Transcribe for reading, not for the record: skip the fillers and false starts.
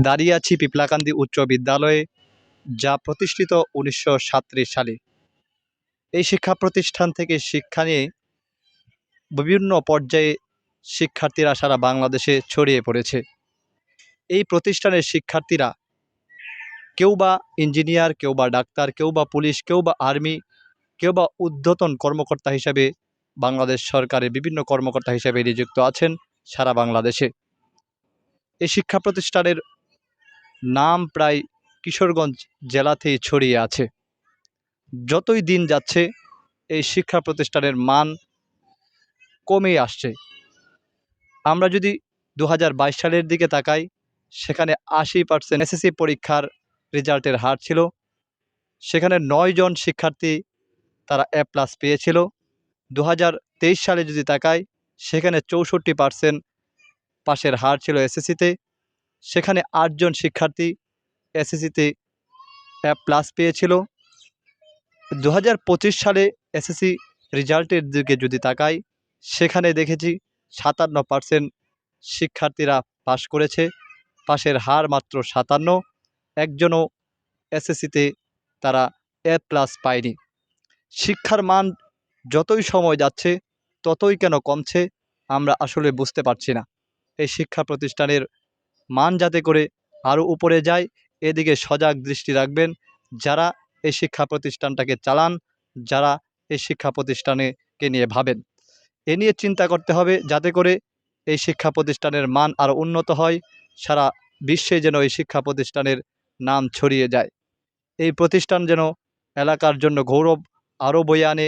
দাঁড়িয়ে আছি পিপলাকান্দি উচ্চ বিদ্যালয়ে, যা প্রতিষ্ঠিত 1937 সালে। এই শিক্ষা প্রতিষ্ঠান থেকে শিক্ষা নিয়ে বিভিন্ন পর্যায়ে শিক্ষার্থীরা সারা বাংলাদেশে ছড়িয়ে পড়েছে। এই প্রতিষ্ঠানের শিক্ষার্থীরা কেউ বা ইঞ্জিনিয়ার, কেউ বা ডাক্তার, কেউ বা পুলিশ, কেউ বা আর্মি, কেউ বা ঊর্ধ্বতন কর্মকর্তা হিসাবে বাংলাদেশ সরকারের বিভিন্ন কর্মকর্তা হিসাবে নিযুক্ত আছেন সারা বাংলাদেশে। এই শিক্ষা প্রতিষ্ঠানের নাম প্রায় কিশোরগঞ্জ জেলাতেই ছড়িয়ে আছে। যতই দিন যাচ্ছে এই শিক্ষা প্রতিষ্ঠানের মান কমে আসছে। আমরা যদি 2022 সালের দিকে তাকাই, সেখানে 80% এসএসসি পরীক্ষার রেজাল্টের হার ছিল। সেখানে 9 জন শিক্ষার্থী তারা A+ পেয়েছিল। 2023 সালে যদি তাকাই, সেখানে 64% পাশের হার ছিল এসএসসিতে। সেখানে 8 জন শিক্ষার্থী এসএসসিতে A+ পেয়েছিল। 2025 সালে এসএসসি রেজাল্টের দিকে যদি তাকাই, সেখানে দেখেছি 57% শিক্ষার্থীরা পাশ করেছে। পাশের হার মাত্র 57। একজনও এসএসসিতে তারা A+ পায়নি। শিক্ষার মান যতই সময় যাচ্ছে ততই কেন কমছে আমরা আসলে বুঝতে পারছি না। এই শিক্ষা প্রতিষ্ঠানের মান যাতে করে আরও উপরে যায়, এদিকে সজাগ দৃষ্টি রাখবেন যারা এই শিক্ষা প্রতিষ্ঠানটাকে চালান, যারা এই শিক্ষা প্রতিষ্ঠানকে নিয়ে ভাবেন। এ নিয়ে চিন্তা করতে হবে যাতে করে এই শিক্ষা প্রতিষ্ঠানের মান আরও উন্নত হয়, সারা বিশ্বে যেন এই শিক্ষা প্রতিষ্ঠানের নাম ছড়িয়ে যায়। এই প্রতিষ্ঠান যেন এলাকার জন্য গৌরব আরও বয়ে আনে।